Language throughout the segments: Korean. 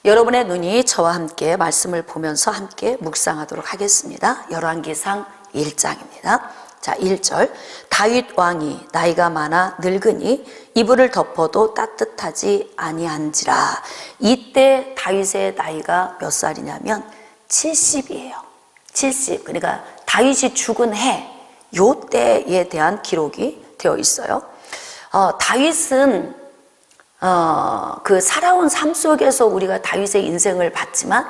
여러분의 눈이 저와 함께 말씀을 보면서 함께 묵상하도록 하겠습니다. 열왕기상 1장입니다. 자, 1절. 다윗 왕이 나이가 많아 늙으니 이불을 덮어도 따뜻하지 아니한지라. 이때 다윗의 나이가 몇 살이냐면 70이에요. 70. 그러니까 다윗이 죽은 해, 요 때에 대한 기록이 되어 있어요. 다윗은 그 살아온 삶 속에서 우리가 다윗의 인생을 봤지만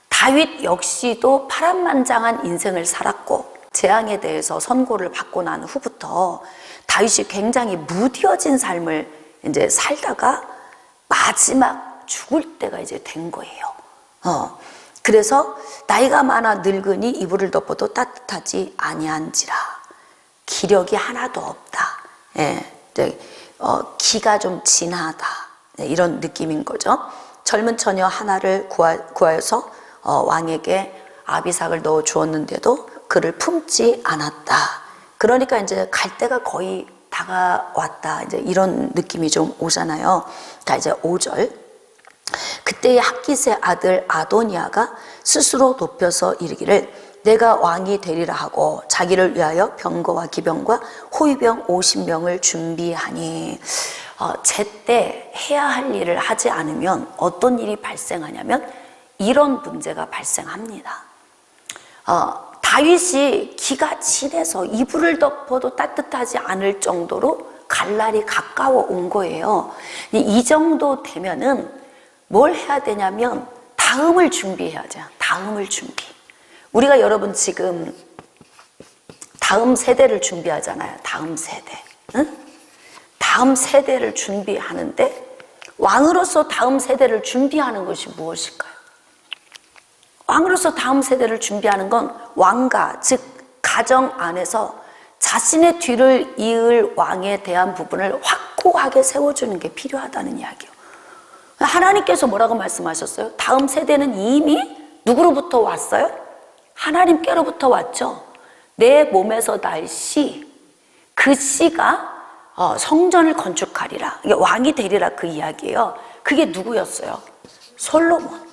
다윗 역시도 파란만장한 인생을 살았고 재앙에 대해서 선고를 받고 난 후부터 다윗이 굉장히 무뎌진 삶을 이제 살다가 마지막 죽을 때가 이제 된 거예요. 그래서 나이가 많아 늙으니 이불을 덮어도 따뜻하지 아니한지라. 기력이 하나도 없다. 기가 좀 진하다. 이런 느낌인 거죠. 젊은 처녀 하나를 구하여서 왕에게 아비삭을 넣어 주었는데도 그를 품지 않았다. 그러니까 이제 갈 때가 거의 다가왔다. 이제 이런 느낌이 좀 오잖아요. 자, 이제 5절. 그때의 학깃의 아들 아도니아가 스스로 높여서 이르기를 내가 왕이 되리라 하고 자기를 위하여 병거와 기병과 호위병 50명을 준비하니 제때 해야 할 일을 하지 않으면 어떤 일이 발생하냐면 이런 문제가 발생합니다. 다윗이 기가 진해서 이불을 덮어도 따뜻하지 않을 정도로 갈 날이 가까워 온 거예요. 이 정도 되면은 뭘 해야 되냐면 다음을 준비해야죠. 다음을 준비. 우리가 여러분 지금 다음 세대를 준비하잖아요. 다음 세대. 응? 다음 세대를 준비하는데 왕으로서 다음 세대를 준비하는 것이 무엇일까요? 왕으로서 다음 세대를 준비하는 건 왕가, 즉 가정 안에서 자신의 뒤를 이을 왕에 대한 부분을 확고하게 세워주는 게 필요하다는 이야기예요. 하나님께서 뭐라고 말씀하셨어요? 다음 세대는 이미 누구로부터 왔어요? 하나님께로부터 왔죠. 내 몸에서 날 씨, 그 씨가 성전을 건축하리라. 이게 왕이 되리라 그 이야기예요. 그게 누구였어요? 솔로몬.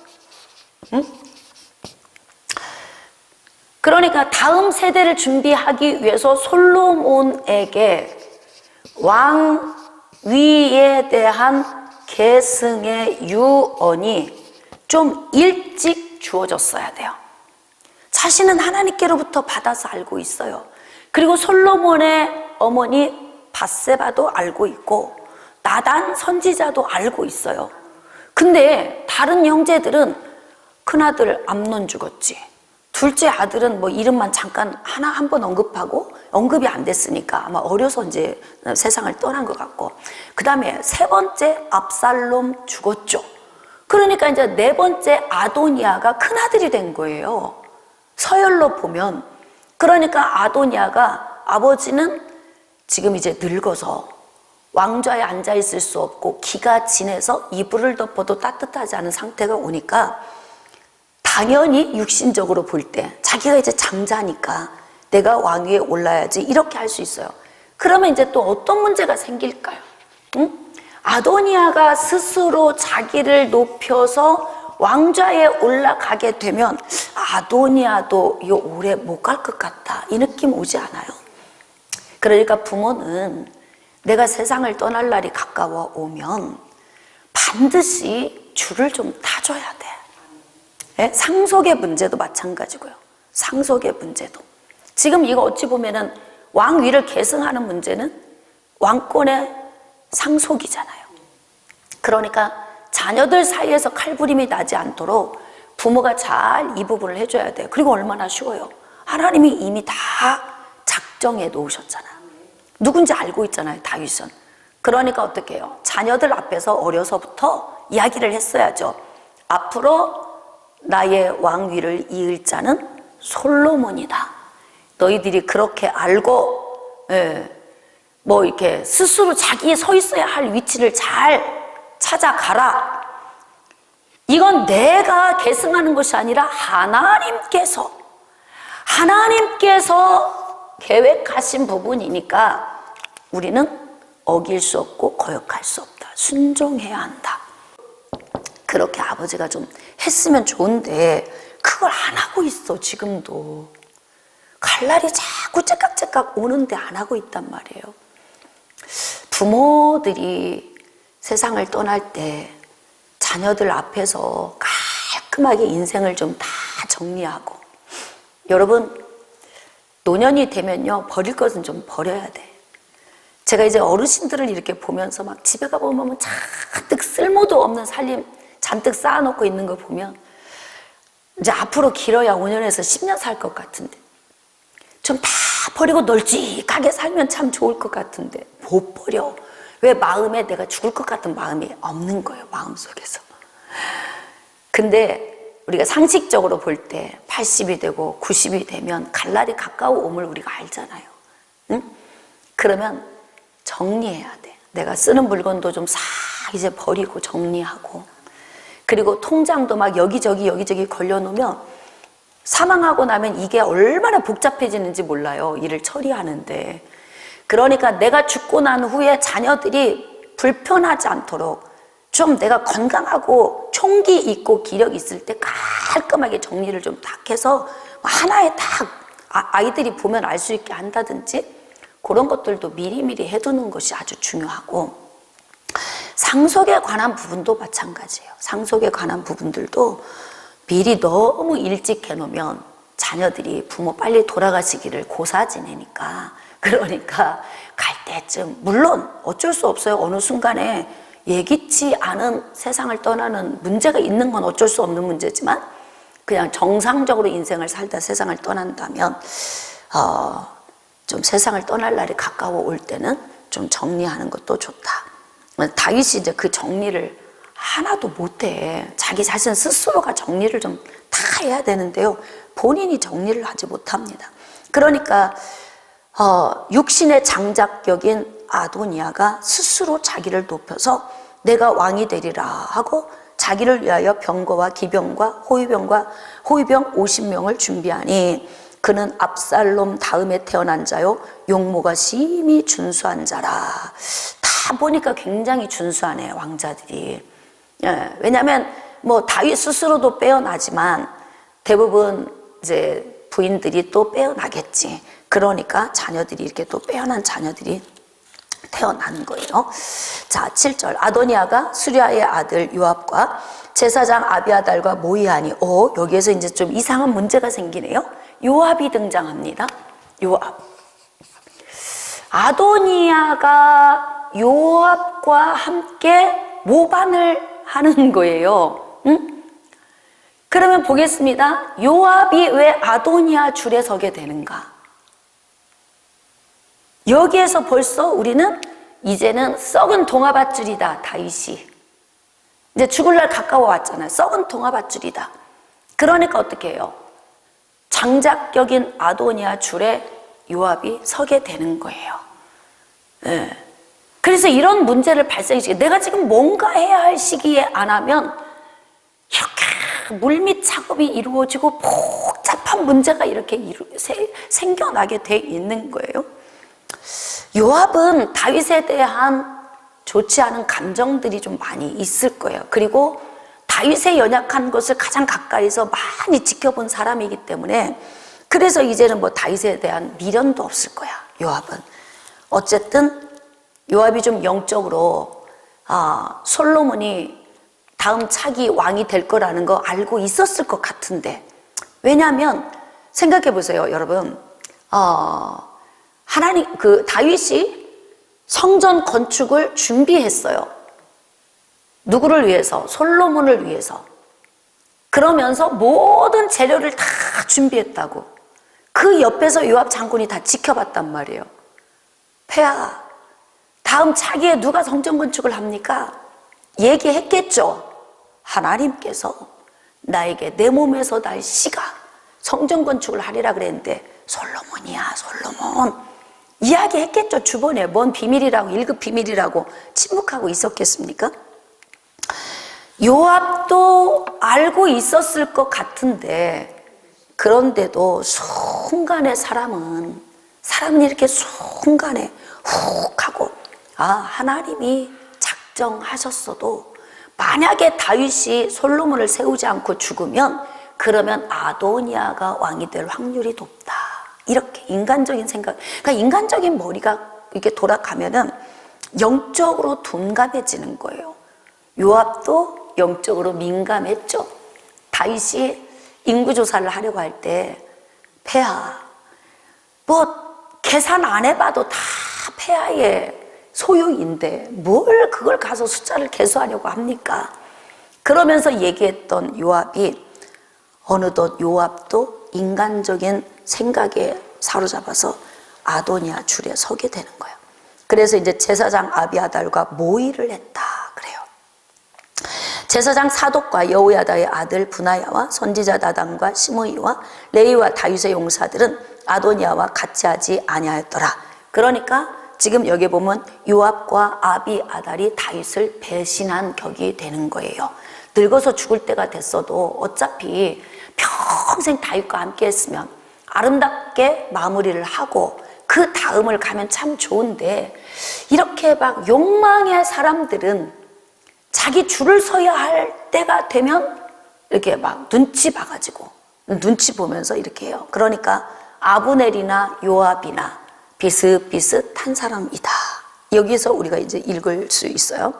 응? 그러니까 다음 세대를 준비하기 위해서 솔로몬에게 왕위에 대한 계승의 유언이 좀 일찍 주어졌어야 돼요. 자신은 하나님께로부터 받아서 알고 있어요. 그리고 솔로몬의 어머니 밧세바도 알고 있고 나단 선지자도 알고 있어요. 근데 다른 형제들은 큰아들 암논 죽었지, 둘째 아들은 뭐 이름만 잠깐 한 번 언급하고 언급이 안 됐으니까 아마 어려서 이제 세상을 떠난 것 같고, 그 다음에 세 번째 압살롬 죽었죠. 그러니까 이제 네 번째 아도니아가 큰아들이 된 거예요. 서열로 보면. 그러니까 아도니아가 아버지는 지금 이제 늙어서 왕좌에 앉아 있을 수 없고 기가 진해서 이불을 덮어도 따뜻하지 않은 상태가 오니까 당연히 육신적으로 볼 때 자기가 이제 장자니까 내가 왕위에 올라야지 이렇게 할 수 있어요. 그러면 이제 또 어떤 문제가 생길까요? 응? 아도니아가 스스로 자기를 높여서 왕좌에 올라가게 되면 아도니아도 이거 오래 못 갈 것 같다, 이 느낌 오지 않아요? 그러니까 부모는 내가 세상을 떠날 날이 가까워 오면 반드시 줄을 좀 타줘야 돼. 네? 상속의 문제도 마찬가지고요. 상속의 문제도. 지금 이거 어찌 보면은 왕위를 계승하는 문제는 왕권의 상속이잖아요. 그러니까 자녀들 사이에서 칼부림이 나지 않도록 부모가 잘 이 부분을 해줘야 돼요. 그리고 얼마나 쉬워요. 하나님이 이미 다 작정해 놓으셨잖아요. 누군지 알고 있잖아요, 다윗은. 그러니까 어떻게 해요? 자녀들 앞에서 어려서부터 이야기를 했어야죠. 앞으로 나의 왕위를 이을 자는 솔로몬이다. 너희들이 그렇게 알고 뭐 이렇게 스스로 자기 서 있어야 할 위치를 잘 찾아가라. 이건 내가 계승하는 것이 아니라 하나님께서 계획하신 부분이니까 우리는 어길 수 없고 거역할 수 없다. 순종해야 한다. 그 그렇게 아버지가 좀 했으면 좋은데 그걸 안 하고 있어. 지금도 갈 날이 자꾸 째깍째깍 오는데 안 하고 있단 말이에요. 부모들이 세상을 떠날 때 자녀들 앞에서 깔끔하게 인생을 좀 다 정리하고, 여러분 노년이 되면요 버릴 것은 좀 버려야 돼. 제가 이제 어르신들을 이렇게 보면서 막 집에 가보면 잔뜩 쓸모도 없는 살림 잔뜩 쌓아놓고 있는 거 보면 이제 앞으로 길어야 5년에서 10년 살 것 같은데, 좀 다 버리고 널찍하게 살면 참 좋을 것 같은데 못 버려. 왜? 마음에 내가 죽을 것 같은 마음이 없는 거예요, 마음속에서. 근데 우리가 상식적으로 볼 때 80이 되고 90이 되면 갈 날이 가까워옴을 우리가 알잖아요. 응? 그러면 정리해야 돼. 내가 쓰는 물건도 좀 싹 이제 버리고 정리하고, 그리고 통장도 막 여기저기 걸려놓으면 사망하고 나면 이게 얼마나 복잡해지는지 몰라요, 일을 처리하는데. 그러니까 내가 죽고 난 후에 자녀들이 불편하지 않도록 좀 내가 건강하고 총기 있고 기력 있을 때 깔끔하게 정리를 좀 딱 해서 하나에 딱 아이들이 보면 알 수 있게 한다든지, 그런 것들도 미리미리 해두는 것이 아주 중요하고, 상속에 관한 부분도 마찬가지예요. 상속에 관한 부분들도 미리 너무 일찍 해놓으면 자녀들이 부모 빨리 돌아가시기를 고사 지내니까, 그러니까 갈 때쯤, 물론 어쩔 수 없어요. 어느 순간에 예기치 않은 세상을 떠나는 문제가 있는 건 어쩔 수 없는 문제지만, 그냥 정상적으로 인생을 살다 세상을 떠난다면 좀 세상을 떠날 날이 가까워 올 때는 좀 정리하는 것도 좋다. 다윗이 이제 그 정리를 하나도 못해. 자기 자신 스스로가 정리를 좀 다 해야 되는데요, 본인이 정리를 하지 못합니다. 그러니까 육신의 장작격인 아도니아가 스스로 자기를 높여서 내가 왕이 되리라 하고 자기를 위하여 병거와 기병과 호위병 50명을 준비하니, 그는 압살롬 다음에 태어난 자요 용모가 심히 준수한 자라. 다 보니까 굉장히 준수하네, 왕자들이. 예, 왜냐하면 뭐 다윗 스스로도 빼어나지만 대부분 이제 부인들이 또 빼어나겠지. 그러니까 자녀들이 이렇게 또 빼어난 자녀들이 태어난 거예요. 자, 7절. 아도니아가 수리아의 아들 요압과 제사장 아비아달과 모의하니, 여기에서 이제 좀 이상한 문제가 생기네요. 요압이 등장합니다. 요압. 아도니아가 요압과 함께 모반을 하는 거예요. 응? 그러면 보겠습니다. 요압이 왜 아도니아 줄에 서게 되는가? 여기에서 벌써 우리는 이제는 썩은 동아밧줄이다, 다윗이. 이제 죽을 날 가까워 왔잖아요. 썩은 동아밧줄이다. 그러니까 어떻게 해요? 장작격인 아도니아 줄에 요압이 서게 되는 거예요. 네. 그래서 이런 문제를 발생시키고, 내가 지금 뭔가 해야 할 시기에 안 하면 이렇게 물밑 작업이 이루어지고 복잡한 문제가 이렇게 생겨나게 돼 있는 거예요. 요압은 다윗에 대한 좋지 않은 감정들이 좀 많이 있을 거예요. 그리고 다윗의 연약한 것을 가장 가까이서 많이 지켜본 사람이기 때문에, 그래서 이제는 뭐 다윗에 대한 미련도 없을 거야, 요압은. 어쨌든 요압이 좀 영적으로 솔로몬이 다음 차기 왕이 될 거라는 거 알고 있었을 것 같은데, 왜냐하면 생각해 보세요, 여러분. 하나님, 다윗이 성전 건축을 준비했어요. 누구를 위해서? 솔로몬을 위해서. 그러면서 모든 재료를 다 준비했다고. 그 옆에서 요압 장군이 다 지켜봤단 말이에요. 폐하, 다음 차기에 누가 성전 건축을 합니까? 얘기했겠죠. 하나님께서 나에게 내 몸에서 날 씨가 성전 건축을 하리라 그랬는데, 솔로몬이야, 솔로몬. 이야기했겠죠. 주변에 뭔 비밀이라고, 1급 비밀이라고 침묵하고 있었겠습니까? 요압도 알고 있었을 것 같은데, 그런데도 순간에 사람은 이렇게 순간에 훅 하고, 하나님이 작정하셨어도 만약에 다윗이 솔로몬을 세우지 않고 죽으면 그러면 아도니아가 왕이 될 확률이 높다. 이렇게 인간적인 생각, 그러니까 인간적인 머리가 이렇게 돌아가면은 영적으로 둔감해지는 거예요. 요압도 영적으로 민감했죠. 다윗이 인구조사를 하려고 할 때 폐하, 계산 안 해봐도 다 폐하의 소유인데 뭘 그걸 가서 숫자를 계수하려고 합니까? 그러면서 얘기했던 요압이 어느덧 요압도 인간적인 생각에 사로잡아서 아도니아 줄에 서게 되는 거예요. 그래서 이제 제사장 아비아달과 모의를 했다 그래요. 제사장 사독과 여호야다의 아들 브나야와 선지자 나단과 시므이와 레위와 다윗의 용사들은 아도니아와 같이 하지 아니하였더라. 그러니까 지금 여기 보면 요압과 아비아달이 다윗을 배신한 격이 되는 거예요. 늙어서 죽을 때가 됐어도 어차피 평생 다윗과 함께 했으면 아름답게 마무리를 하고 그 다음을 가면 참 좋은데, 이렇게 막 욕망의 사람들은 자기 줄을 서야 할 때가 되면 이렇게 막 눈치 봐가지고 눈치 보면서 이렇게 해요. 그러니까 아브넬이나 요압이나 비슷비슷한 사람이다. 여기서 우리가 이제 읽을 수 있어요.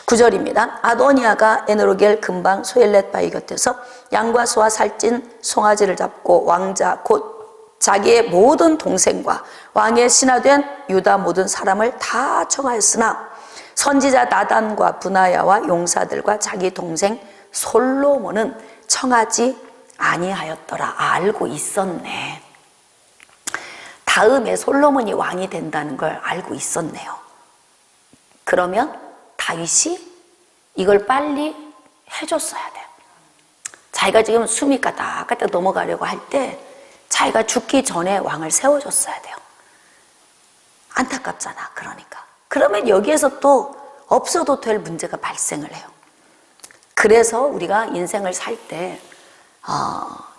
9절입니다. 아도니아가 에너로겔 근방 소엘렛 바위 곁에서 양과 소와 살찐 송아지를 잡고 왕자 곧 자기의 모든 동생과 왕의 신하된 유다 모든 사람을 다 청하였으나 선지자 나단과 브나야와 용사들과 자기 동생 솔로몬은 청하지 아니하였더라. 알고 있었네. 다음에 솔로몬이 왕이 된다는 걸 알고 있었네요. 그러면 다윗이 이걸 빨리 해줬어야 돼요. 자기가 지금 숨이 까딱까딱 넘어가려고 할 때 자기가 죽기 전에 왕을 세워줬어야 돼요. 안타깝잖아. 그러니까 그러면 여기에서 또 없어도 될 문제가 발생을 해요. 그래서 우리가 인생을 살 때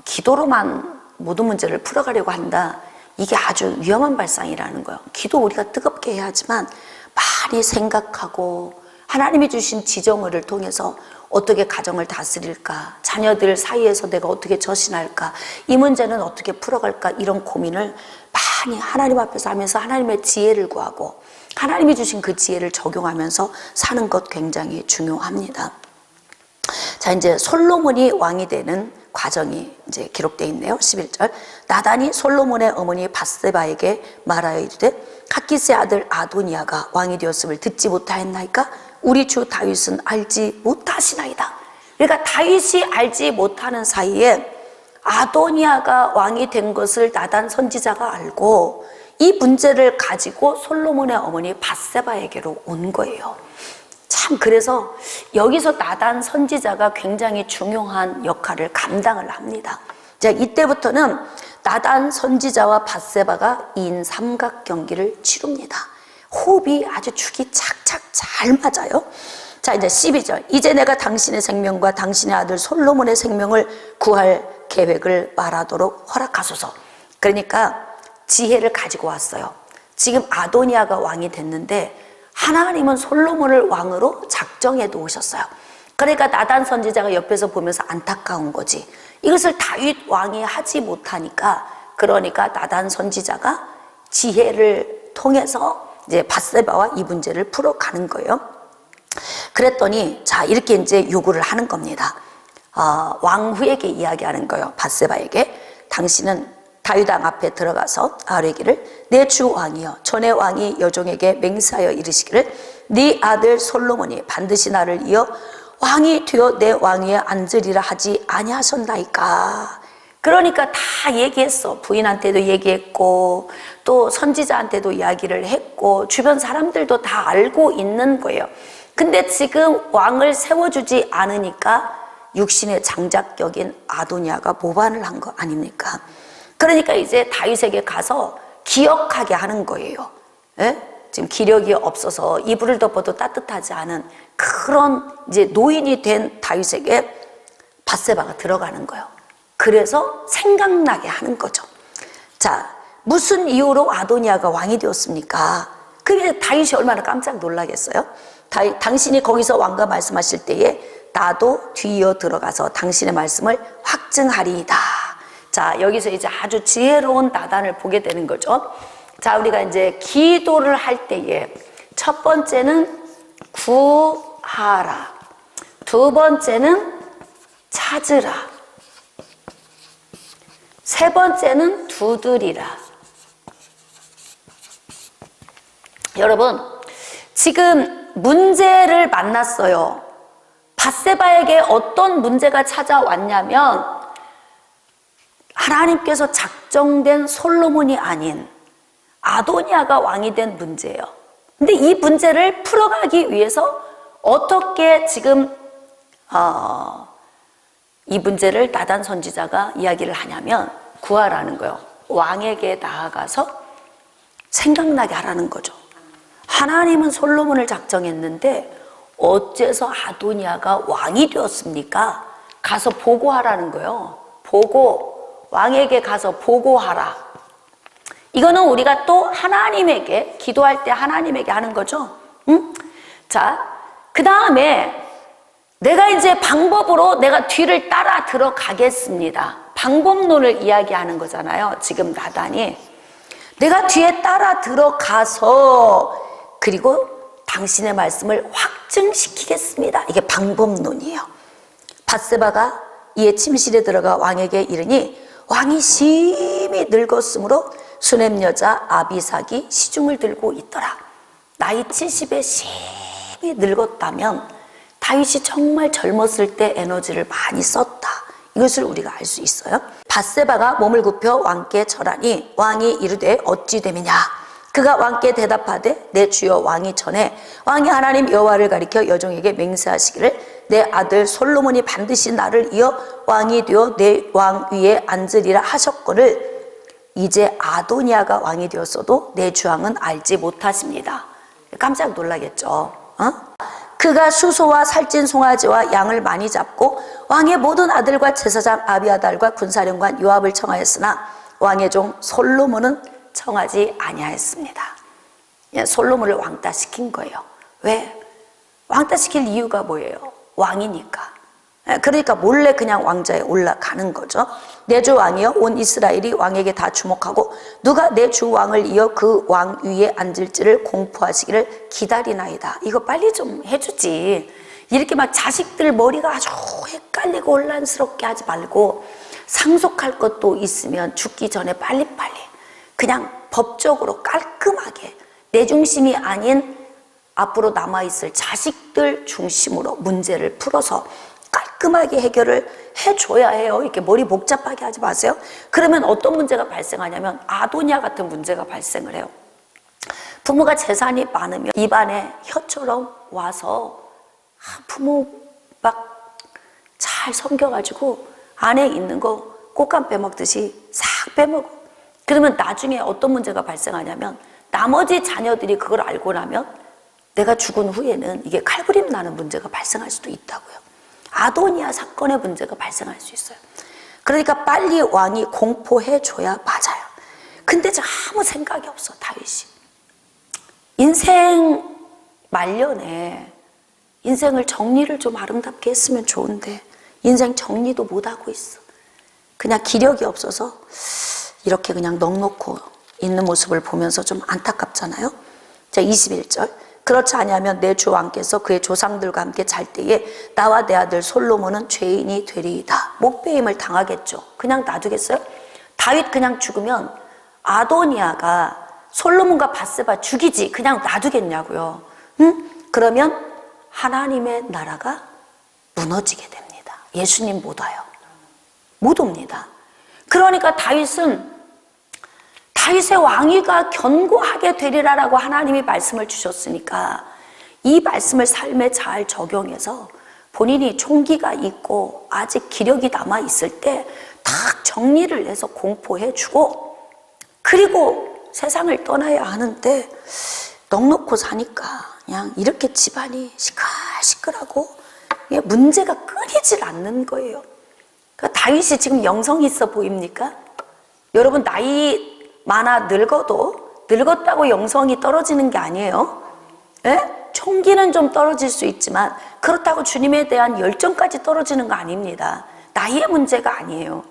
기도로만 모든 문제를 풀어가려고 한다. 이게 아주 위험한 발상이라는 거예요. 기도 우리가 뜨겁게 해야 하지만 많이 생각하고 하나님이 주신 지정을 통해서 어떻게 가정을 다스릴까, 자녀들 사이에서 내가 어떻게 저신할까, 이 문제는 어떻게 풀어갈까, 이런 고민을 많이 하나님 앞에서 하면서 하나님의 지혜를 구하고 하나님이 주신 그 지혜를 적용하면서 사는 것 굉장히 중요합니다. 자, 이제 솔로몬이 왕이 되는 과정이 이제 기록되어 있네요. 11절. 나단이 솔로몬의 어머니 밧세바에게 말하여 이르되 핫기스의 아들 아도니아가 왕이 되었음을 듣지 못하였나이까? 우리 주 다윗은 알지 못하시나이다. 그러니까 다윗이 알지 못하는 사이에 아도니아가 왕이 된 것을 나단 선지자가 알고 이 문제를 가지고 솔로몬의 어머니 밧세바에게로 온 거예요. 참, 그래서 여기서 나단 선지자가 굉장히 중요한 역할을 감당을 합니다. 자, 이때부터는 나단 선지자와 밧세바가 2인 삼각 경기를 치릅니다. 호흡이 아주 죽이 착착 잘 맞아요. 자, 이제 12절. 이제 내가 당신의 생명과 당신의 아들 솔로몬의 생명을 구할 계획을 말하도록 허락하소서. 그러니까 지혜를 가지고 왔어요. 지금 아도니아가 왕이 됐는데 하나님은 솔로몬을 왕으로 작정해 놓으셨어요. 그러니까 나단 선지자가 옆에서 보면서 안타까운 거지. 이것을 다윗 왕이 하지 못하니까, 그러니까 나단 선지자가 지혜를 통해서 이제 밧세바와 이 문제를 풀어가는 거예요. 그랬더니 자, 이렇게 이제 요구를 하는 겁니다. 왕후에게 이야기하는 거예요. 밧세바에게. 당신은 다윗왕 앞에 들어가서 아뢰기를 내 주 왕이여, 전에 왕이 여종에게 맹세하여 이르시기를 네 아들 솔로몬이 반드시 나를 이어 왕이 되어 내 왕위에 앉으리라 하지 아니하셨나이까. 그러니까 다 얘기했어. 부인한테도 얘기했고 또 선지자한테도 이야기를 했고 주변 사람들도 다 알고 있는 거예요. 근데 지금 왕을 세워주지 않으니까 육신의 장작격인 아도니아가 모반을 한 거 아닙니까? 그러니까 이제 다윗에게 가서 기억하게 하는 거예요. 예? 지금 기력이 없어서 이불을 덮어도 따뜻하지 않은 그런 이제 노인이 된 다윗에게 밧세바가 들어가는 거예요. 그래서 생각나게 하는 거죠. 자, 무슨 이유로 아도니아가 왕이 되었습니까? 그게 다윗이 얼마나 깜짝 놀라겠어요? 당신이 거기서 왕과 말씀하실 때에 나도 뒤이어 들어가서 당신의 말씀을 확증하리이다. 자, 여기서 이제 아주 지혜로운 나단을 보게 되는 거죠. 자, 우리가 이제 기도를 할 때에 첫 번째는 구하라, 두 번째는 찾으라, 세 번째는 두드리라. 여러분, 지금 문제를 만났어요. 밧세바에게 어떤 문제가 찾아왔냐면 하나님께서 작정된 솔로몬이 아닌 아도니아가 왕이 된 문제예요. 근데 이 문제를 풀어가기 위해서 어떻게 지금 이 문제를 나단 선지자가 이야기를 하냐면 구하라는 거예요. 왕에게 나아가서 생각나게 하라는 거죠. 하나님은 솔로몬을 작정했는데 어째서 아도니아가 왕이 되었습니까? 가서 보고하라는 거예요. 왕에게 가서 보고하라. 이거는 우리가 또 하나님에게, 기도할 때 하나님에게 하는 거죠. 응? 자, 그 다음에 내가 이제 방법으로 내가 뒤를 따라 들어가겠습니다. 방법론을 이야기하는 거잖아요. 지금 나단이. 내가 뒤에 따라 들어가서 그리고 당신의 말씀을 확증시키겠습니다. 이게 방법론이에요. 밧세바가 이에 침실에 들어가 왕에게 이르니 왕이 심히 늙었으므로 수넴 여자 아비삭이 시중을 들고 있더라. 나이 70에 심히 늙었다면 다윗이 정말 젊었을 때 에너지를 많이 썼다. 이것을 우리가 알 수 있어요. 밧세바가 몸을 굽혀 왕께 절하니 왕이 이르되 어찌 됨이냐. 그가 왕께 대답하되 내 주여 왕이 전에 왕이 하나님 여호와를 가리켜 여종에게 맹세하시기를 내 아들 솔로몬이 반드시 나를 이어 왕이 되어 내 왕 위에 앉으리라 하셨거늘 이제 아도니아가 왕이 되었어도 내 주왕은 알지 못하십니다. 깜짝 놀라겠죠. 그가 수소와 살찐 송아지와 양을 많이 잡고 왕의 모든 아들과 제사장 아비아달과 군사령관 요압을 청하였으나 왕의 종 솔로몬은 청하지 아니하였습니다. 솔로몬을 왕따시킨 거예요. 왜? 왕따시킬 이유가 뭐예요? 왕이니까. 그러니까 몰래 그냥 왕좌에 올라가는 거죠. 내 주 왕이여 온 이스라엘이 왕에게 다 주목하고 누가 내 주 왕을 이어 그 왕 위에 앉을지를 공포하시기를 기다리나이다. 이거 빨리 좀 해주지. 이렇게 막 자식들 머리가 아주 헷갈리고 혼란스럽게 하지 말고 상속할 것도 있으면 죽기 전에 빨리빨리 그냥 법적으로 깔끔하게 내 중심이 아닌 앞으로 남아있을 자식들 중심으로 문제를 풀어서 깔끔하게 해결을 해줘야 해요. 이렇게 머리 복잡하게 하지 마세요. 그러면 어떤 문제가 발생하냐면 아도니아 같은 문제가 발생을 해요. 부모가 재산이 많으면 입안에 혀처럼 와서 부모 막 잘 섬겨가지고 안에 있는 거 꽃감 빼먹듯이 싹 빼먹어. 그러면 나중에 어떤 문제가 발생하냐면 나머지 자녀들이 그걸 알고 나면 내가 죽은 후에는 이게 칼부림 나는 문제가 발생할 수도 있다고요. 아도니아 사건의 문제가 발생할 수 있어요. 그러니까 빨리 왕이 공포해줘야 맞아요. 근데 아무 생각이 없어 다윗이. 인생 말년에 인생을 정리를 좀 아름답게 했으면 좋은데 인생 정리도 못하고 있어. 그냥 기력이 없어서 이렇게 그냥 넋놓고 있는 모습을 보면서 좀 안타깝잖아요. 자, 21절. 그렇지 아니하면 내 주 왕께서 그의 조상들과 함께 잘 때에 나와 내 아들 솔로몬은 죄인이 되리이다. 목배임을 당하겠죠. 그냥 놔두겠어요? 다윗 그냥 죽으면 아도니아가 솔로몬과 밧세바 죽이지 그냥 놔두겠냐고요. 응? 그러면 하나님의 나라가 무너지게 됩니다. 예수님 못 와요. 못 옵니다. 그러니까 다윗의 왕위가 견고하게 되리라라고 하나님이 말씀을 주셨으니까 이 말씀을 삶에 잘 적용해서 본인이 총기가 있고 아직 기력이 남아있을 때 딱 정리를 해서 공포해주고 그리고 세상을 떠나야 하는데 넋놓고 사니까 그냥 이렇게 집안이 시끌시끌하고 문제가 끊이질 않는 거예요. 그러니까 다윗이 지금 영성이 있어 보입니까? 여러분 나이 많아 늙어도 늙었다고 영성이 떨어지는 게 아니에요. 예? 총기는 좀 떨어질 수 있지만 그렇다고 주님에 대한 열정까지 떨어지는 거 아닙니다. 나이의 문제가 아니에요.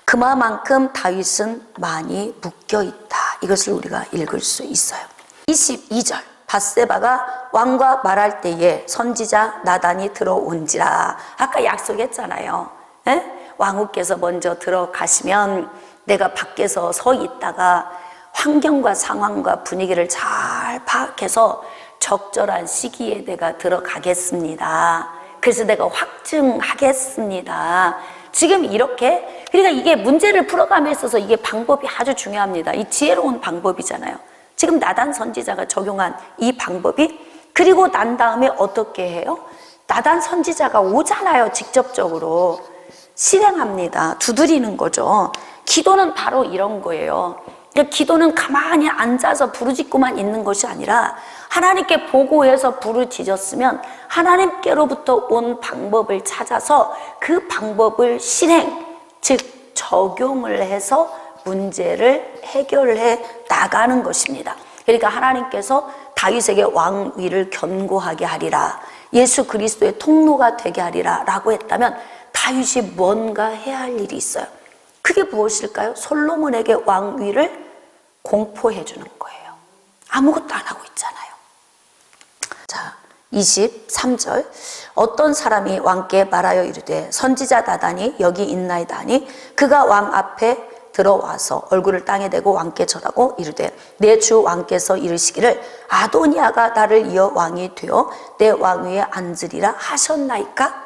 그만큼 다윗은 많이 묶여있다. 이것을 우리가 읽을 수 있어요. 22절 밧세바가 왕과 말할 때에 선지자 나단이 들어온지라. 아까 약속했잖아요. 에? 왕후께서 먼저 들어가시면 내가 밖에서 서 있다가 환경과 상황과 분위기를 잘 파악해서 적절한 시기에 내가 들어가겠습니다. 그래서 내가 확증하겠습니다. 지금 이렇게, 그러니까 이게 문제를 풀어감에 있어서 이게 방법이 아주 중요합니다. 이 지혜로운 방법이잖아요. 지금 나단 선지자가 적용한 이 방법이, 그리고 난 다음에 어떻게 해요? 나단 선지자가 오잖아요. 직접적으로 실행합니다. 두드리는 거죠. 기도는 바로 이런 거예요. 기도는 가만히 앉아서 부르짖고만 있는 것이 아니라 하나님께 보고해서 부르짖었으면 하나님께로부터 온 방법을 찾아서 그 방법을 실행, 즉 적용을 해서 문제를 해결해 나가는 것입니다. 그러니까 하나님께서 다윗에게 왕위를 견고하게 하리라, 예수 그리스도의 통로가 되게 하리라 라고 했다면 다윗이 뭔가 해야 할 일이 있어요. 그게 무엇일까요? 솔로몬에게 왕위를 공포해 주는 거예요. 아무것도 안 하고 있잖아요. 자, 23절 어떤 사람이 왕께 말하여 이르되 선지자 나단이 여기 있나이다 하니 그가 왕 앞에 들어와서 얼굴을 땅에 대고 왕께 절하고 이르되 내 주 왕께서 이르시기를 아도니아가 나를 이어 왕이 되어 내 왕위에 앉으리라 하셨나이까?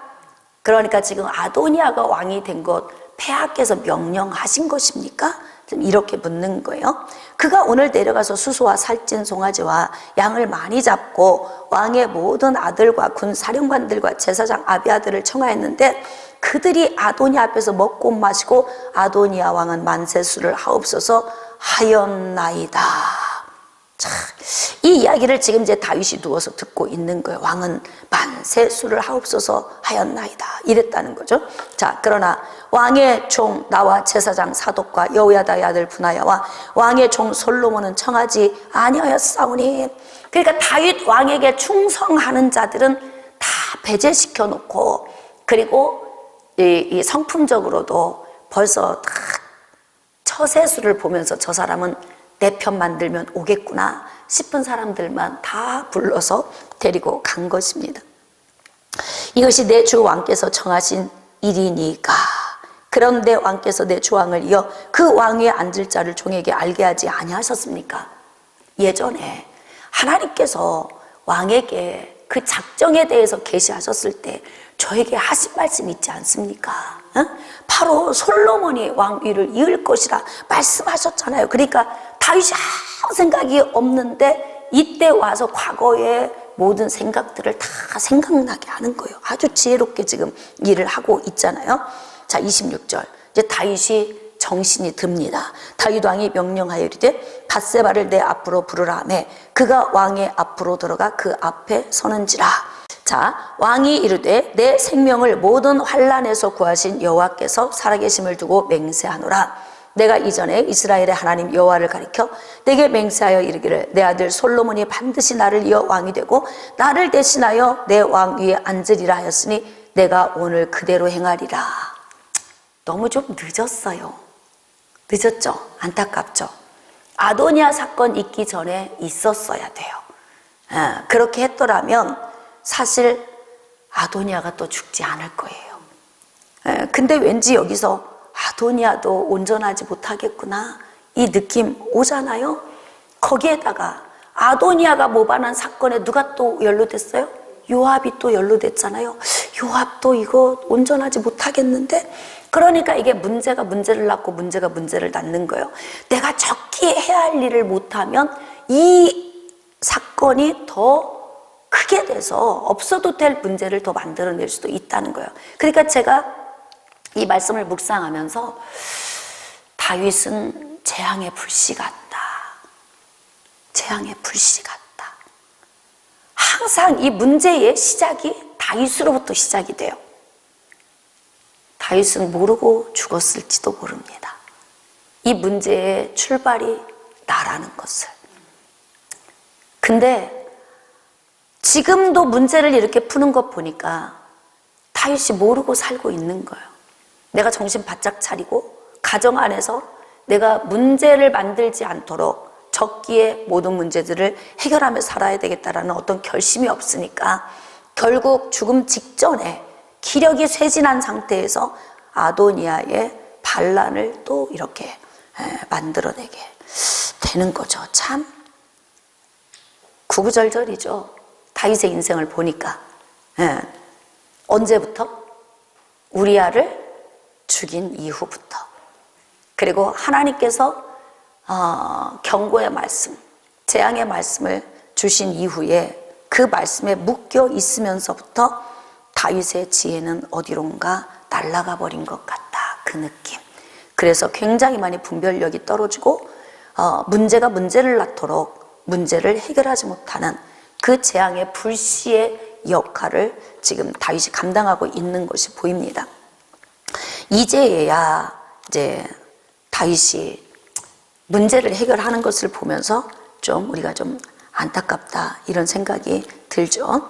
그러니까 지금 아도니아가 왕이 된 것 폐하께서 명령하신 것입니까? 이렇게 묻는 거예요. 그가 오늘 내려가서 수소와 살찐 송아지와 양을 많이 잡고 왕의 모든 아들과 군 사령관들과 제사장 아비아들을 청하였는데 그들이 아도니아 앞에서 먹고 마시고 아도니아 왕은 만세수를 하옵소서 하였나이다. 자, 이 이야기를 지금 이제 다윗이 누워서 듣고 있는 거예요. 왕은 만세수를 하옵소서 하였나이다. 이랬다는 거죠. 자, 그러나 왕의 종 나와 제사장 사독과 여호야다의 아들 분하야와 왕의 종 솔로몬은 청하지 아니하였사오니. 그러니까 다윗 왕에게 충성하는 자들은 다 배제시켜 놓고, 그리고 이 성품적으로도 벌써 다 처세수를 보면서 저 사람은 내 편 만들면 오겠구나 싶은 사람들만 다 불러서 데리고 간 것입니다. 이것이 내 주 왕께서 청하신 일이니까. 그런데 왕께서 내 주 왕을 이어 그 왕위에 앉을 자를 종에게 알게 하지 아니하셨습니까? 예전에 하나님께서 왕에게 그 작정에 대해서 계시하셨을 때 저에게 하신 말씀 있지 않습니까? 바로 솔로몬이 왕위를 이을 것이라 말씀하셨잖아요. 그러니까 다윗이 아무 생각이 없는데 이때 와서 과거의 모든 생각들을 다 생각나게 하는 거예요. 아주 지혜롭게 지금 일을 하고 있잖아요. 자, 26절 이제 다윗이 정신이 듭니다. 다윗 왕이 명령하여 이르되 밧세바를 내 앞으로 부르라 하매 그가 왕의 앞으로 들어가 그 앞에 서는지라. 자, 왕이 이르되 내 생명을 모든 환난에서 구하신 여호와께서 살아계심을 두고 맹세하노라. 내가 이전에 이스라엘의 하나님 여호와를 가리켜 내게 맹세하여 이르기를 내 아들 솔로몬이 반드시 나를 이어 왕이 되고 나를 대신하여 내 왕위에 앉으리라 하였으니 내가 오늘 그대로 행하리라. 너무 좀 늦었어요. 늦었죠? 안타깝죠? 아도니아 사건 있기 전에 있었어야 돼요. 그렇게 했더라면 사실 아도니아가 또 죽지 않을 거예요. 근데 왠지 여기서 아도니아도 온전하지 못하겠구나 이 느낌 오잖아요. 거기에다가 아도니아가 모반한 사건에 누가 또 연루됐어요? 요압이 또 연루됐잖아요. 요압도 이거 온전하지 못하겠는데? 그러니까 이게 문제가 문제를 낳고 문제가 문제를 낳는 거예요. 내가 적기에 해야 할 일을 못하면 이 사건이 더 크게 돼서 없어도 될 문제를 더 만들어낼 수도 있다는 거예요. 그러니까 제가 이 말씀을 묵상하면서 다윗은 재앙의 불씨 같다. 재앙의 불씨 같다. 항상 이 문제의 시작이 다윗으로부터 시작이 돼요. 다윗은 모르고 죽었을지도 모릅니다. 이 문제의 출발이 나라는 것을. 근데 지금도 문제를 이렇게 푸는 것 보니까 다윗이 모르고 살고 있는 거예요. 내가 정신 바짝 차리고 가정 안에서 내가 문제를 만들지 않도록 적기에 모든 문제들을 해결하며 살아야 되겠다라는 어떤 결심이 없으니까 결국 죽음 직전에 기력이 쇠진한 상태에서 아도니아의 반란을 또 이렇게 만들어내게 되는 거죠. 참 구구절절이죠. 다윗의 인생을 보니까. 언제부터? 우리아를 죽인 이후부터. 그리고 하나님께서 경고의 말씀, 재앙의 말씀을 주신 이후에 그 말씀에 묶여 있으면서부터 다윗의 지혜는 어디론가 날아가 버린 것 같다. 그 느낌. 그래서 굉장히 많이 분별력이 떨어지고 문제가 문제를 낳도록 문제를 해결하지 못하는 그 재앙의 불씨의 역할을 지금 다윗이 감당하고 있는 것이 보입니다. 이제야 이제 다윗이 문제를 해결하는 것을 보면서 좀 우리가 좀 안타깝다 이런 생각이 들죠.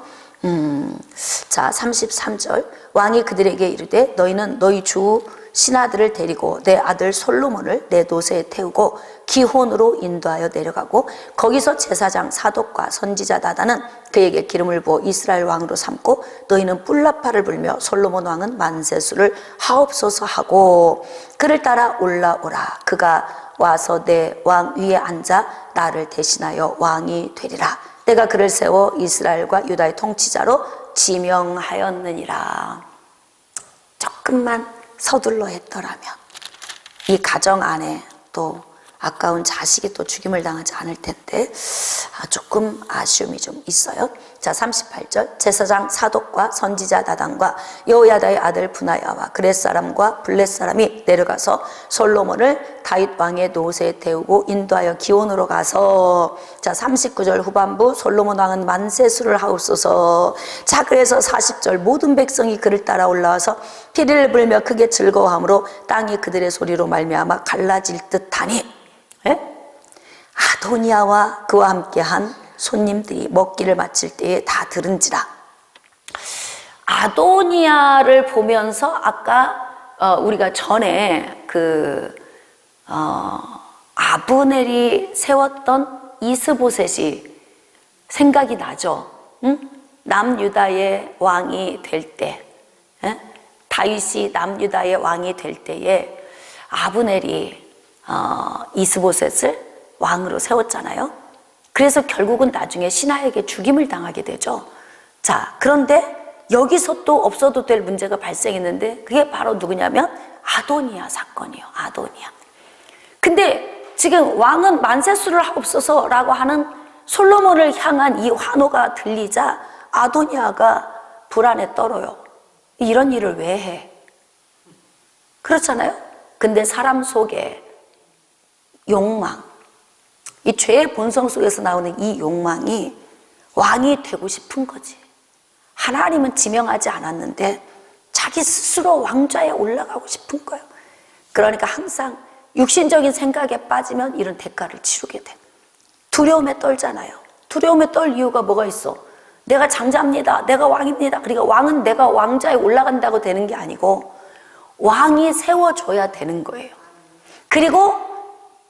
자 33절 왕이 그들에게 이르되 너희는 너희 주 신하들을 데리고 내 아들 솔로몬을 내 노새에 태우고 기혼으로 인도하여 내려가고 거기서 제사장 사독과 선지자 나단은 그에게 기름을 부어 이스라엘 왕으로 삼고 너희는 뿔라파를 불며 솔로몬 왕은 만세수를 하옵소서 하고 그를 따라 올라오라. 그가 와서 내 왕 위에 앉아 나를 대신하여 왕이 되리라. 내가 그를 세워 이스라엘과 유다의 통치자로 지명하였느니라. 조금만 서둘러 했더라면 이 가정 안에 또 아까운 자식이 또 죽임을 당하지 않을 텐데 조금 아쉬움이 좀 있어요. 자 38절 제사장 사독과 선지자 나단과 여호야다의 아들 분하야와 그렛 사람과 블렛 사람이 내려가서 솔로몬을 다윗 왕의 노새에 태우고 인도하여 기온으로 가서 자 39절 후반부 솔로몬 왕은 만세수를 하옵소서. 자 그래서 40절 모든 백성이 그를 따라 올라와서 피리를 불며 크게 즐거워하므로 땅이 그들의 소리로 말미암아 갈라질 듯하니 아도니아와 그와 함께한 손님들이 먹기를 마칠 때에 다 들은지라. 아도니아를 보면서 아까 우리가 전에 아브넬이 세웠던 이스보셋이 생각이 나죠. 남유다의 왕이 될 때, 다윗이 남유다의 왕이 될 때에 아브넬이 이스보셋을 왕으로 세웠잖아요. 그래서 결국은 나중에 신하에게 죽임을 당하게 되죠. 자, 그런데 여기서 또 없어도 될 문제가 발생했는데 그게 바로 누구냐면 아도니아 사건이에요. 아도니아. 근데 지금 왕은 만세수를 하옵소서라고 하는 솔로몬을 향한 이 환호가 들리자 아도니아가 불안에 떨어요. 이런 일을 왜 해? 그렇잖아요. 근데 사람 속에 욕망, 이 죄의 본성 속에서 나오는 이 욕망이 왕이 되고 싶은 거지. 하나님은 지명하지 않았는데 자기 스스로 왕좌에 올라가고 싶은 거예요. 그러니까 항상 육신적인 생각에 빠지면 이런 대가를 치르게 돼. 두려움에 떨잖아요. 두려움에 떨 이유가 뭐가 있어? 내가 장자입니다. 내가 왕입니다. 그러니까 왕은 내가 왕좌에 올라간다고 되는 게 아니고 왕이 세워줘야 되는 거예요. 그리고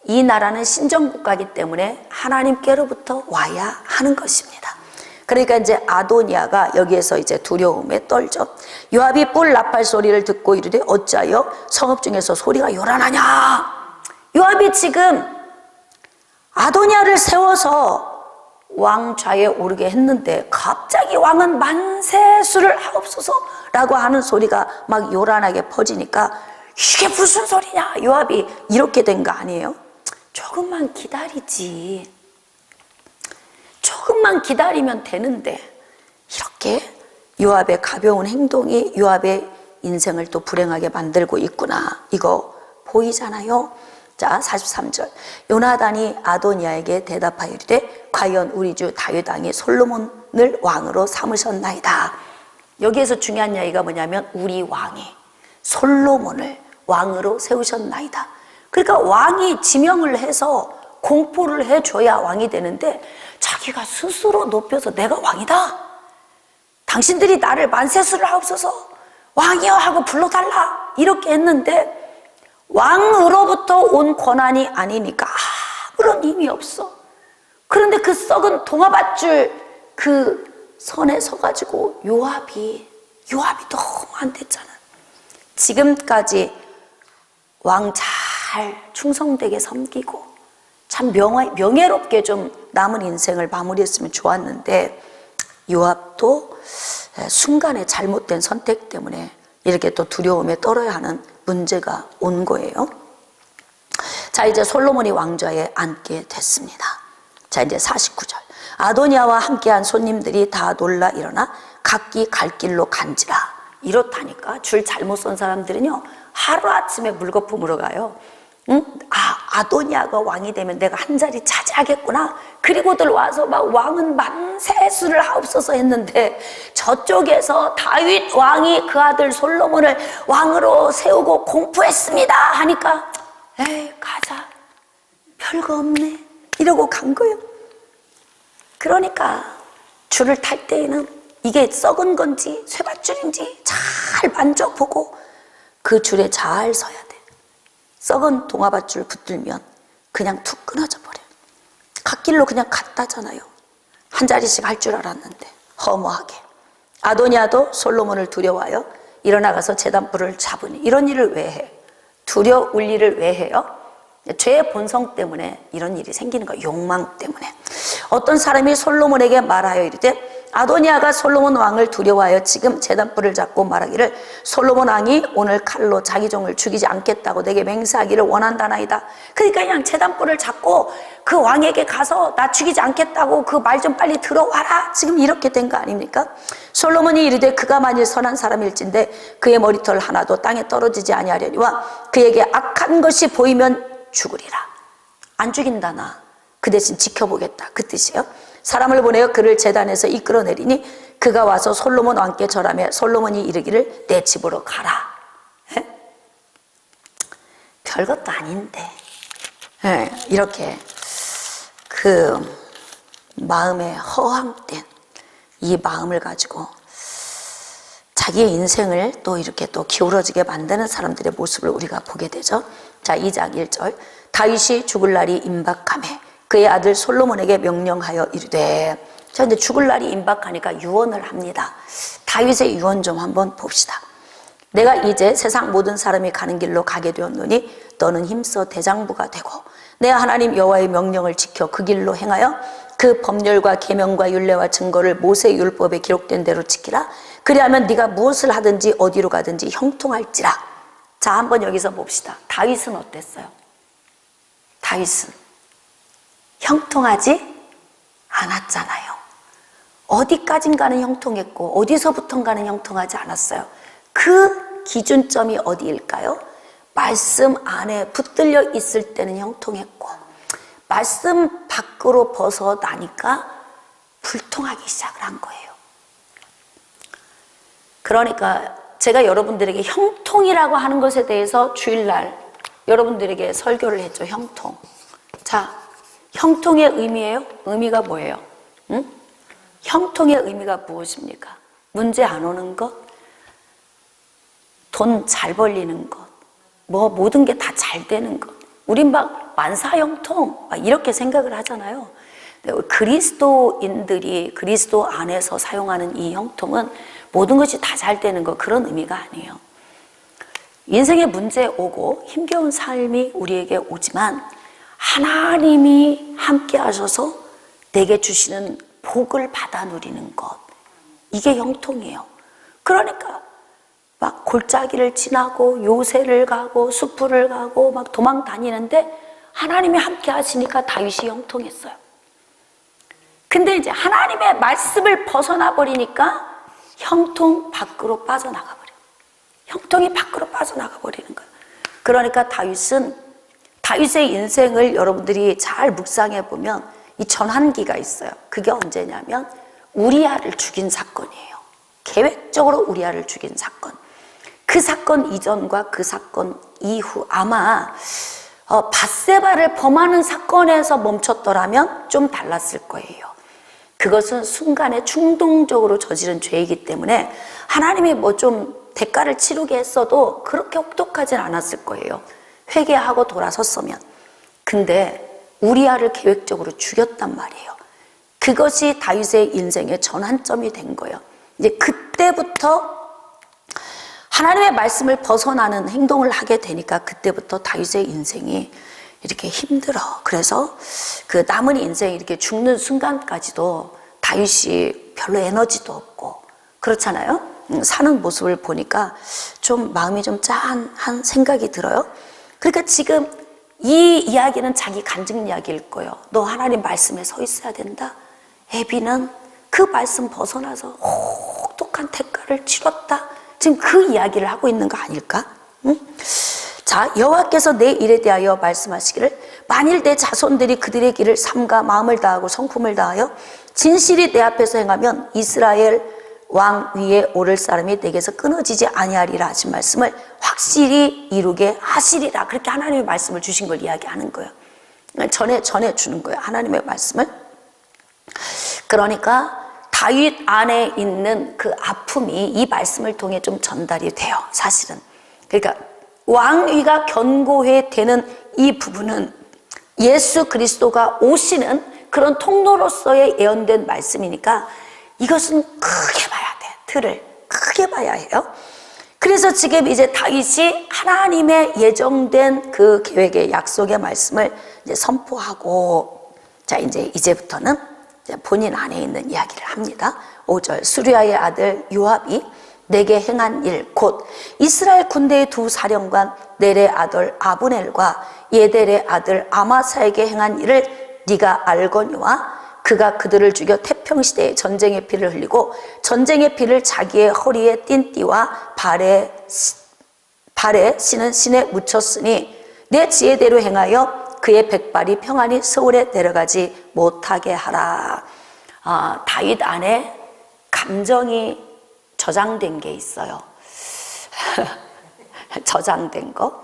이 나라는 신정국가이기 때문에 하나님께로부터 와야 하는 것입니다. 그러니까 이제 아도니아가 여기에서 이제 두려움에 떨죠. 요압이 뿔 나팔 소리를 듣고 이르되 어찌하여 성읍 중에서 소리가 요란하냐. 요압이 지금 아도니아를 세워서 왕좌에 오르게 했는데 갑자기 왕은 만세수를 하옵소서라고 하는 소리가 막 요란하게 퍼지니까 이게 무슨 소리냐. 요압이 이렇게 된 거 아니에요? 조금만 기다리지. 조금만 기다리면 되는데 이렇게 요압의 가벼운 행동이 요압의 인생을 또 불행하게 만들고 있구나. 이거 보이잖아요. 자 43절 요나단이 아도니아에게 대답하여 이르되 과연 우리 주 다윗 왕이 솔로몬을 왕으로 삼으셨나이다. 여기에서 중요한 이야기가 뭐냐면 우리 왕이 솔로몬을 왕으로 세우셨나이다. 그러니까 왕이 지명을 해서 공포를 해줘야 왕이 되는데 자기가 스스로 높여서 내가 왕이다. 당신들이 나를 만세수를 하옵소서 왕이여 하고 불러달라 이렇게 했는데 왕으로부터 온 권한이 아니니까 아무런 힘이 없어. 그런데 그 썩은 동아밧줄 그 선에 서가지고 요압이 너무 안 됐잖아. 지금까지 왕 잘 충성되게 섬기고 참 명예롭게 좀 남은 인생을 마무리했으면 좋았는데 요압도 순간의 잘못된 선택 때문에 이렇게 또 두려움에 떨어야 하는 문제가 온 거예요. 자, 이제 솔로몬이 왕좌에 앉게 됐습니다. 자, 이제 49절. 아도니아와 함께한 손님들이 다 놀라 일어나 각기 갈 길로 간지라. 이렇다니까. 줄 잘못 선 사람들은요 하루아침에 물거품으로 가요. 응? 아도니아가 왕이 되면 내가 한 자리 차지하겠구나. 그리고들 와서 막 왕은 만세수를 하옵소서 했는데 저쪽에서 다윗 왕이 그 아들 솔로몬을 왕으로 세우고 공포했습니다 하니까 에이 가자 별거 없네 이러고 간 거예요. 그러니까 줄을 탈 때에는 이게 썩은 건지 쇠밧줄인지 잘 만져보고 그 줄에 잘 서야 돼. 썩은 동아밧줄 붙들면 그냥 툭 끊어져 버려요. 갓길로 그냥 갔다잖아요. 한 자리씩 할 줄 알았는데 허무하게. 아도니아도 솔로몬을 두려워하여 일어나가서 제단불을 잡으니. 이런 일을 왜 해? 두려울 일을 왜 해요? 죄의 본성 때문에 이런 일이 생기는 거예요. 욕망 때문에. 어떤 사람이 솔로몬에게 말하여 이르되 아도니아가 솔로몬 왕을 두려워하여 지금 제단불을 잡고 말하기를 솔로몬 왕이 오늘 칼로 자기 종을 죽이지 않겠다고 내게 맹세하기를 원한다나이다. 그러니까 그냥 제단불을 잡고 그 왕에게 가서 나 죽이지 않겠다고 그 말 좀 빨리 들어와라. 지금 이렇게 된 거 아닙니까? 솔로몬이 이르되 그가 만일 선한 사람일진데 그의 머리털 하나도 땅에 떨어지지 아니하려니와 그에게 악한 것이 보이면 죽으리라. 안 죽인다 나. 그 대신 지켜보겠다. 그 뜻이에요. 사람을 보내어 그를 제단에서 이끌어내리니 그가 와서 솔로몬 왕께 절하며 솔로몬이 이르기를 내 집으로 가라. 에? 별것도 아닌데 이렇게 그 마음에 허황된 이 마음을 가지고 자기의 인생을 또 이렇게 또 기울어지게 만드는 사람들의 모습을 우리가 보게 되죠. 자, 2장 1절. 다윗이 죽을 날이 임박하매 그의 아들 솔로몬에게 명령하여 이르되. 자, 근데 죽을 날이 임박하니까 유언을 합니다. 다윗의 유언 좀 한번 봅시다. 내가 이제 세상 모든 사람이 가는 길로 가게 되었노니 너는 힘써 대장부가 되고 내 하나님 여호와의 명령을 지켜 그 길로 행하여 그 법률과 계명과 율례와 증거를 모세의 율법에 기록된 대로 지키라. 그리하면 네가 무엇을 하든지 어디로 가든지 형통할지라. 자, 한번 여기서 봅시다. 다윗은 어땠어요? 다윗은 형통하지 않았잖아요. 어디까진가는 형통했고 어디서부턴가는 형통하지 않았어요. 그 기준점이 어디일까요? 말씀 안에 붙들려 있을 때는 형통했고 말씀 밖으로 벗어나니까 불통하기 시작을 한 거예요. 그러니까 제가 여러분들에게 형통이라고 하는 것에 대해서 주일날 여러분들에게 설교를 했죠. 형통. 자, 형통의 의미예요? 의미가 뭐예요? 응? 형통의 의미가 무엇입니까? 문제 안 오는 것, 돈 잘 벌리는 것, 뭐 모든 게 다 잘 되는 것. 우린 막 만사형통 막 이렇게 생각을 하잖아요. 그리스도인들이 그리스도 안에서 사용하는 이 형통은 모든 것이 다 잘 되는 것, 그런 의미가 아니에요. 인생에 문제 오고 힘겨운 삶이 우리에게 오지만 하나님이 함께 하셔서 내게 주시는 복을 받아 누리는 것, 이게 형통이에요. 그러니까 막 골짜기를 지나고 요새를 가고 숲을 가고 막 도망 다니는데 하나님이 함께 하시니까 다윗이 형통했어요. 근데 이제 하나님의 말씀을 벗어나 버리니까 형통 밖으로 빠져나가 버려요. 형통이 밖으로 빠져나가 버리는 거예요. 그러니까 다윗의 인생을 여러분들이 잘 묵상해 보면 이 전환기가 있어요. 그게 언제냐면 우리아를 죽인 사건이에요. 계획적으로 우리아를 죽인 사건. 그 사건 이전과 그 사건 이후 아마 밧세바를 범하는 사건에서 멈췄더라면 좀 달랐을 거예요. 그것은 순간에 충동적으로 저지른 죄이기 때문에 하나님이 뭐 좀 대가를 치르게 했어도 그렇게 혹독하진 않았을 거예요. 회개하고 돌아섰으면. 근데 우리아를 계획적으로 죽였단 말이에요. 그것이 다윗의 인생의 전환점이 된 거예요. 이제 그때부터 하나님의 말씀을 벗어나는 행동을 하게 되니까 그때부터 다윗의 인생이 이렇게 힘들어. 그래서 그 남은 인생이 이렇게 죽는 순간까지도 다윗이 별로 에너지도 없고 그렇잖아요. 사는 모습을 보니까 좀 마음이 좀 짠한 생각이 들어요. 그러니까 지금 이 이야기는 자기 간증 이야기일 거예요. 너 하나님 말씀에 서 있어야 된다. 에비는 그 말씀 벗어나서 혹독한 대가를 치렀다. 지금 그 이야기를 하고 있는 거 아닐까? 응? 자, 여호와께서 내 일에 대하여 말씀하시기를 만일 내 자손들이 그들의 길을 삼가 마음을 다하고 성품을 다하여 진실이 내 앞에서 행하면 이스라엘 왕 위에 오를 사람이 내게서 끊어지지 아니하리라 하신 말씀을 확실히 이루게 하시리라. 그렇게 하나님의 말씀을 주신 걸 이야기하는 거예요. 전해 주는 거예요. 하나님의 말씀을. 그러니까 다윗 안에 있는 그 아픔이 이 말씀을 통해 좀 전달이 돼요. 사실은. 그러니까 왕위가 견고해 되는 이 부분은 예수 그리스도가 오시는 그런 통로로서의 예언된 말씀이니까 이것은 크게 봐야 돼. 틀을 크게 봐야 해요. 그래서 지금 이제 다윗이 하나님의 예정된 그 계획의 약속의 말씀을 이제 선포하고, 자, 이제부터는 본인 안에 있는 이야기를 합니다. 5절, 수리아의 아들 요압이 내게 행한 일, 곧 이스라엘 군대의 두 사령관 넬의 아들 아브넬과 예델의 아들 아마사에게 행한 일을 네가 알거니와 그가 그들을 죽여 태평시대에 전쟁의 피를 흘리고 전쟁의 피를 자기의 허리에 띤 띠와 발에 신은 신에 묻혔으니 내 지혜대로 행하여 그의 백발이 평안히 서울에 내려가지 못하게 하라. 다윗 안에 감정이 저장된 게 있어요. 저장된 거.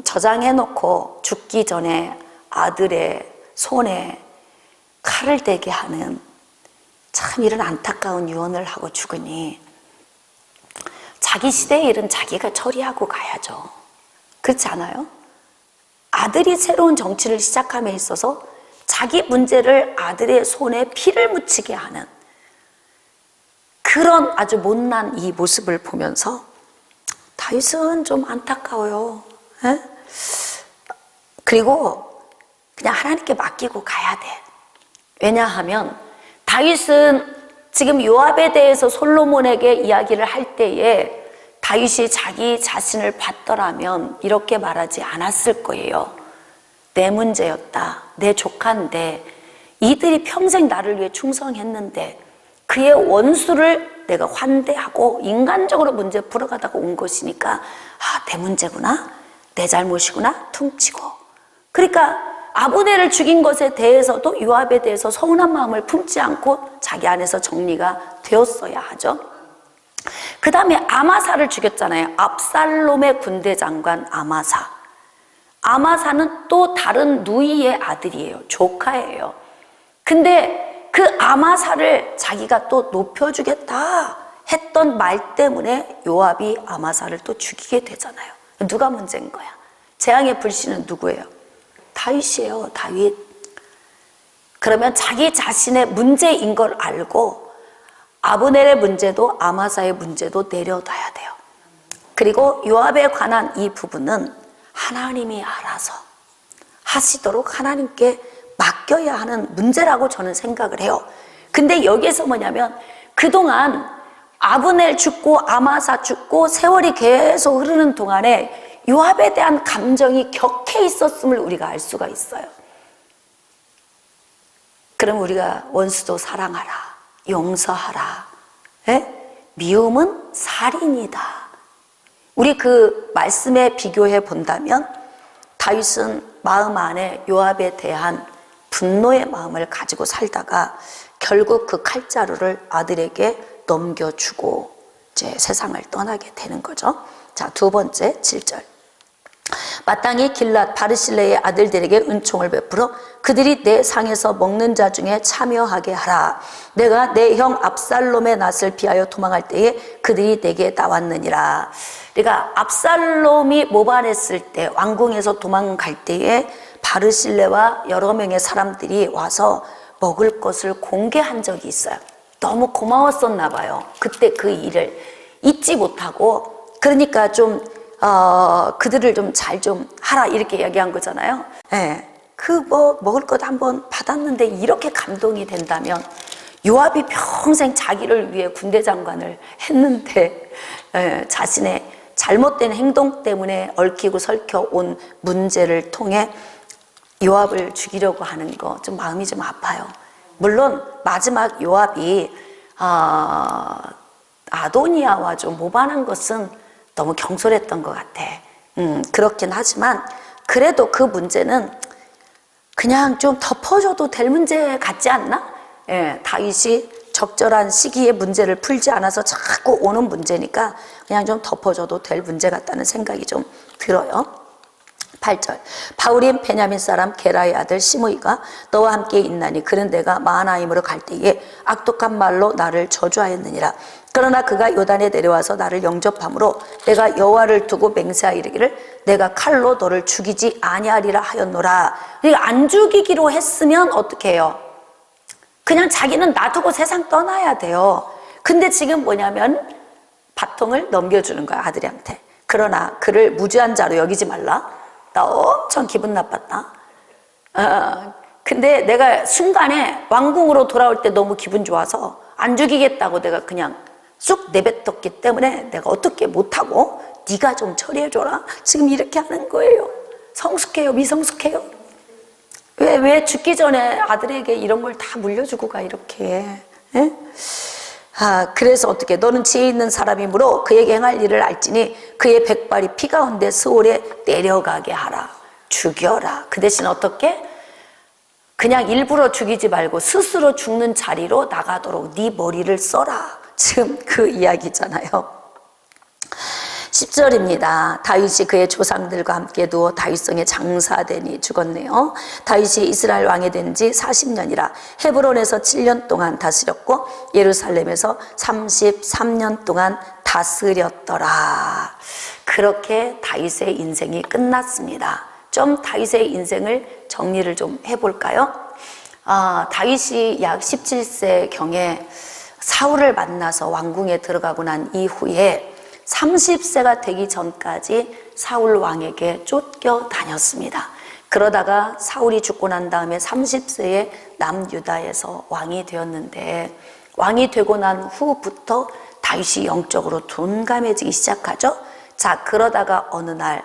저장해놓고 죽기 전에 아들의 손에 칼을 대게 하는 참 이런 안타까운 유언을 하고 죽으니 자기 시대의 일은 자기가 처리하고 가야죠. 그렇지 않아요? 아들이 새로운 정치를 시작함에 있어서 자기 문제를 아들의 손에 피를 묻히게 하는 그런 아주 못난 이 모습을 보면서 다윗은 좀 안타까워요. 에? 그리고 그냥 하나님께 맡기고 가야 돼. 왜냐하면 다윗은 지금 요압에 대해서 솔로몬에게 이야기를 할 때에 다윗이 자기 자신을 봤더라면 이렇게 말하지 않았을 거예요. 내 문제였다. 내 조카인데 이들이 평생 나를 위해 충성했는데 그의 원수를 내가 환대하고 인간적으로 문제 풀어가다가 온 것이니까 내 문제구나. 내 잘못이구나. 퉁치고. 그러니까 아브넬을 죽인 것에 대해서도 요압에 대해서 서운한 마음을 품지 않고 자기 안에서 정리가 되었어야 하죠. 그 다음에 아마사를 죽였잖아요. 압살롬의 군대 장관 아마사. 아마사는 또 다른 누이의 아들이에요. 조카예요. 근데 그 아마사를 자기가 또 높여주겠다 했던 말 때문에 요압이 아마사를 또 죽이게 되잖아요. 누가 문제인 거야? 재앙의 불씨는 누구예요? 다윗이에요. 다윗. 그러면 자기 자신의 문제인 걸 알고 아브넬의 문제도 아마사의 문제도 내려놔야 돼요. 그리고 요압에 관한 이 부분은 하나님이 알아서 하시도록 하나님께 맡겨야 하는 문제라고 저는 생각을 해요. 근데 여기에서 뭐냐면 그동안 아브넬 죽고 아마사 죽고 세월이 계속 흐르는 동안에 요압에 대한 감정이 격해 있었음을 우리가 알 수가 있어요. 그럼 우리가 원수도 사랑하라, 용서하라. 미움은 살인이다. 우리 그 말씀에 비교해 본다면 다윗은 마음 안에 요압에 대한 분노의 마음을 가지고 살다가 결국 그 칼자루를 아들에게 넘겨주고 이제 세상을 떠나게 되는 거죠. 자, 두 번째 7절. 마땅히 길랏 바르실레의 아들들에게 은총을 베풀어 그들이 내 상에서 먹는 자 중에 참여하게 하라. 내가 내 형 압살롬의 낫을 피하여 도망할 때에 그들이 내게 나왔느니라. 그러니까 압살롬이 모반했을 때, 왕궁에서 도망갈 때에 바르실레와 여러 명의 사람들이 와서 먹을 것을 공개한 적이 있어요. 너무 고마웠었나 봐요. 그때 그 일을 잊지 못하고. 그러니까 좀 그들을 좀 잘 좀 하라 이렇게 이야기한 거잖아요. 예. 먹을 것 한번 받았는데 이렇게 감동이 된다면, 요압이 평생 자기를 위해 군대 장관을 했는데 자신의 잘못된 행동 때문에 얽히고 설켜 온 문제를 통해 요압을 죽이려고 하는 거 좀 마음이 좀 아파요. 물론 마지막 요압이 아도니아와 좀 모반한 것은 너무 경솔했던 것 같아. 그렇긴 하지만 그래도 그 문제는 그냥 좀 덮어줘도 될 문제 같지 않나? 예, 다윗이 적절한 시기에 문제를 풀지 않아서 자꾸 오는 문제니까 그냥 좀 덮어줘도 될 문제 같다는 생각이 좀 들어요. 8절. 바울이 베냐민 사람 게라의 아들 시므이가 너와 함께 있나니 그는 내가 마하나임으로 갈 때에 악독한 말로 나를 저주하였느니라. 그러나 그가 요단에 내려와서 나를 영접함으로 내가 여호와를 두고 맹세하이르기를 내가 칼로 너를 죽이지 아니하리라 하였노라. 그러니까 안 죽이기로 했으면 어떻게 해요? 그냥 자기는 놔두고 세상 떠나야 돼요. 근데 지금 뭐냐면 바통을 넘겨주는 거야, 아들한테. 그러나 그를 무죄한 자로 여기지 말라. 나 엄청 기분 나빴다. 근데 내가 순간에 왕궁으로 돌아올 때 너무 기분 좋아서 안 죽이겠다고 내가 그냥 쑥 내뱉었기 때문에 내가 어떻게 못하고 네가 좀 처리해줘라. 지금 이렇게 하는 거예요. 성숙해요, 미성숙해요? 왜 죽기 전에 아들에게 이런 걸 다 물려주고 가, 이렇게. 에? 그래서 어떻게, 너는 지혜 있는 사람이므로 그에게 행할 일을 알지니 그의 백발이 피 가운데 스올에 내려가게 하라. 죽여라. 그 대신 어떻게? 그냥 일부러 죽이지 말고 스스로 죽는 자리로 나가도록 네 머리를 써라. 지금 그 이야기잖아요. 10절입니다. 다윗이 그의 조상들과 함께 누워 다윗성에 장사되니 죽었네요. 다윗이 이스라엘 왕이 된 지 40년이라 헤브론에서 7년 동안 다스렸고 예루살렘에서 33년 동안 다스렸더라. 그렇게 다윗의 인생이 끝났습니다. 좀 다윗의 인생을 정리를 좀 해볼까요? 다윗이 약 17세경에 사울을 만나서 왕궁에 들어가고 난 이후에 30세가 되기 전까지 사울 왕에게 쫓겨다녔습니다. 그러다가 사울이 죽고 난 다음에 30세에 남유다에서 왕이 되었는데, 왕이 되고 난 후부터 다윗이 영적으로 둔감해지기 시작하죠. 자, 그러다가 어느 날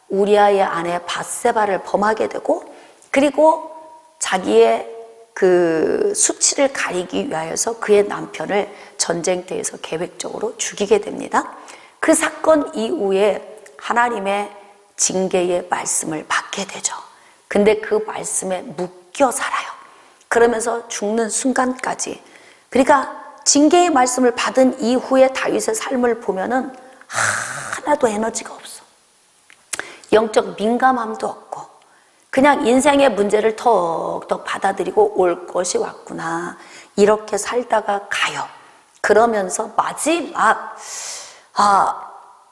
우리아의 아내 밧세바를 범하게 되고, 그리고 자기의 그 수치를 가리기 위하여서 그의 남편을 전쟁터에서 계획적으로 죽이게 됩니다. 그 사건 이후에 하나님의 징계의 말씀을 받게 되죠. 근데 그 말씀에 묶여 살아요. 그러면서 죽는 순간까지. 그러니까 징계의 말씀을 받은 이후에 다윗의 삶을 보면은 하나도 에너지가 없어. 영적 민감함도 없고 그냥 인생의 문제를 턱턱 받아들이고 올 것이 왔구나, 이렇게 살다가 가요. 그러면서 마지막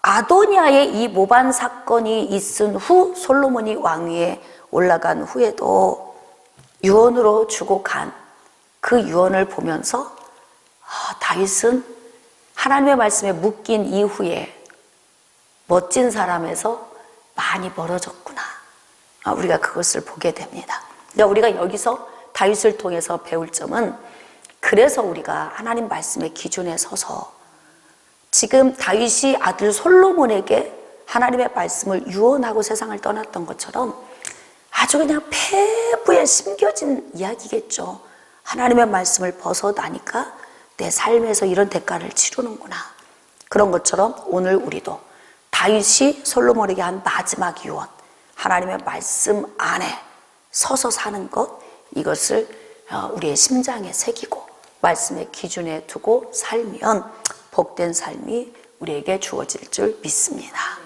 아도니아의 이 모반 사건이 있은 후 솔로몬이 왕위에 올라간 후에도 유언으로 주고 간 그 유언을 보면서 다윗은 하나님의 말씀에 묶인 이후에 멋진 사람에서 많이 멀어졌구나. 우리가 그것을 보게 됩니다. 그러니까 우리가 여기서 다윗을 통해서 배울 점은, 그래서 우리가 하나님 말씀의 기준에 서서 지금 다윗이 아들 솔로몬에게 하나님의 말씀을 유언하고 세상을 떠났던 것처럼 아주 그냥 폐부에 심겨진 이야기겠죠. 하나님의 말씀을 벗어나니까 내 삶에서 이런 대가를 치르는구나. 그런 것처럼 오늘 우리도 다윗이 솔로몬에게 한 마지막 유언, 하나님의 말씀 안에 서서 사는 것, 이것을 우리의 심장에 새기고 말씀의 기준에 두고 살면 복된 삶이 우리에게 주어질 줄 믿습니다.